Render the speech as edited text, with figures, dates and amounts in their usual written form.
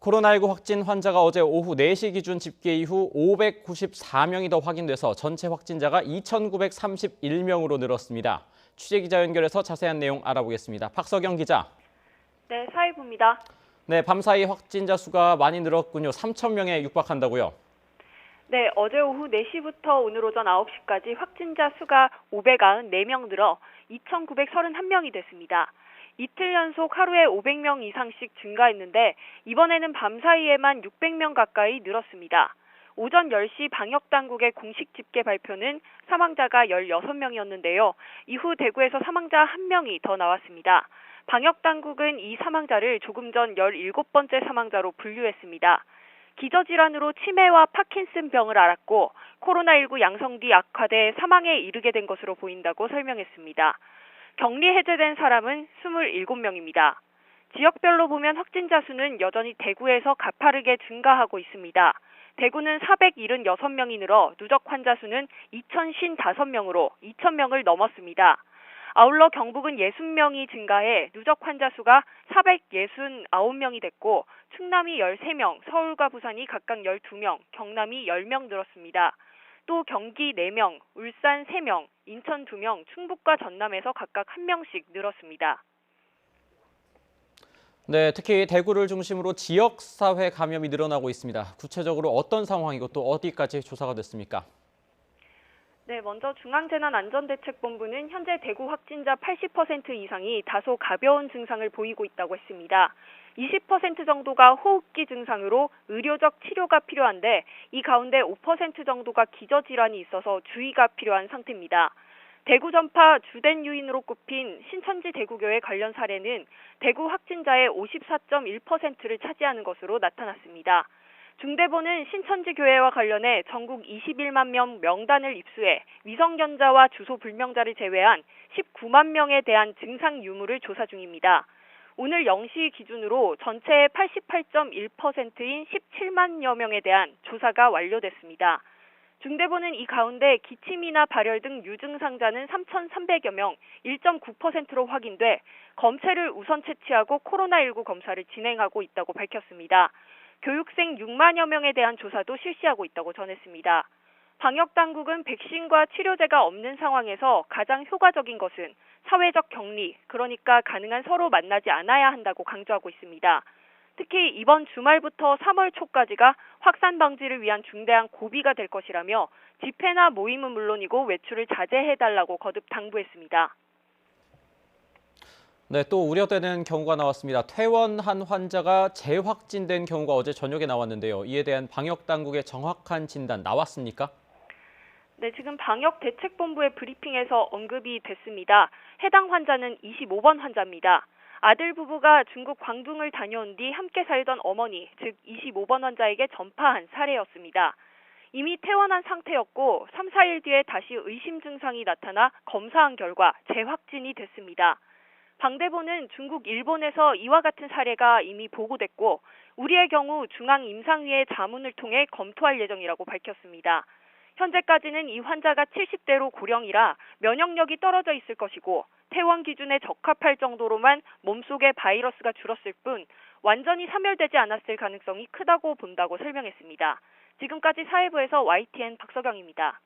코로나19 확진 환자가 어제 오후 4시 기준 집계 이후 594명이 더 확인돼서 전체 확진자가 2,931명으로 늘었습니다. 취재기자 연결해서 자세한 내용 알아보겠습니다. 박서경 기자. 네, 사회부입니다. 네, 밤사이 확진자 수가 많이 늘었군요. 3,000명에 육박한다고요? 네, 어제 오후 4시부터 오늘 오전 9시까지 확진자 수가 594명 늘어 2,931명이 됐습니다. 이틀 연속 하루에 500명 이상씩 증가했는데 이번에는 밤사이에만 600명 가까이 늘었습니다. 오전 10시 방역당국의 공식 집계 발표는 사망자가 16명이었는데요. 이후 대구에서 사망자 1명이 더 나왔습니다. 방역당국은 이 사망자를 조금 전 17번째 사망자로 분류했습니다. 기저질환으로 치매와 파킨슨병을 앓았고 코로나19 양성 뒤 악화돼 사망에 이르게 된 것으로 보인다고 설명했습니다. 격리 해제된 사람은 27명입니다. 지역별로 보면 확진자 수는 여전히 대구에서 가파르게 증가하고 있습니다. 대구는 476명이 늘어 누적 환자 수는 2,055명으로 2,000명을 넘었습니다. 아울러 경북은 60명이 증가해 누적 환자 수가 469명이 됐고 충남이 13명, 서울과 부산이 각각 12명, 경남이 10명 늘었습니다. 또 경기 4명, 울산 3명, 인천 2명, 충북과 전남에서 각각 1명씩 늘었습니다. 네, 특히 대구를 중심으로 지역사회 감염이 늘어나고 있습니다. 구체적으로 어떤 상황이고 또 어디까지 조사가 됐습니까? 네, 먼저 중앙재난안전대책본부는 현재 대구 확진자 80% 이상이 다소 가벼운 증상을 보이고 있다고 했습니다. 20% 정도가 호흡기 증상으로 의료적 치료가 필요한데 이 가운데 5% 정도가 기저질환이 있어서 주의가 필요한 상태입니다. 대구 전파 주된 요인으로 꼽힌 신천지 대구교회 관련 사례는 대구 확진자의 54.1%를 차지하는 것으로 나타났습니다. 중대본은 신천지 교회와 관련해 전국 21만 명 명단을 입수해 위성견자와 주소 불명자를 제외한 19만 명에 대한 증상 유무를 조사 중입니다. 오늘 0시 기준으로 전체의 88.1%인 17만여 명에 대한 조사가 완료됐습니다. 중대본은 이 가운데 기침이나 발열 등 유증상자는 3,300여 명, 1.9%로 확인돼 검체를 우선 채취하고 코로나19 검사를 진행하고 있다고 밝혔습니다. 교육생 6만여 명에 대한 조사도 실시하고 있다고 전했습니다. 방역당국은 백신과 치료제가 없는 상황에서 가장 효과적인 것은 사회적 격리, 그러니까 가능한 서로 만나지 않아야 한다고 강조하고 있습니다. 특히 이번 주말부터 3월 초까지가 확산 방지를 위한 중대한 고비가 될 것이라며 집회나 모임은 물론이고 외출을 자제해달라고 거듭 당부했습니다. 네, 또 우려되는 경우가 나왔습니다. 퇴원한 환자가 재확진된 경우가 어제 저녁에 나왔는데요. 이에 대한 방역당국의 정확한 진단 나왔습니까? 네, 지금 방역대책본부의 브리핑에서 언급이 됐습니다. 해당 환자는 25번 환자입니다. 아들 부부가 중국 광둥을 다녀온 뒤 함께 살던 어머니, 즉 25번 환자에게 전파한 사례였습니다. 이미 퇴원한 상태였고 3, 4일 뒤에 다시 의심 증상이 나타나 검사한 결과 재확진이 됐습니다. 방대본은 중국, 일본에서 이와 같은 사례가 이미 보고됐고 우리의 경우 중앙임상위의 자문을 통해 검토할 예정이라고 밝혔습니다. 현재까지는 이 환자가 70대로 고령이라 면역력이 떨어져 있을 것이고 퇴원 기준에 적합할 정도로만 몸속의 바이러스가 줄었을 뿐 완전히 사멸되지 않았을 가능성이 크다고 본다고 설명했습니다. 지금까지 사회부에서 YTN 박서경입니다.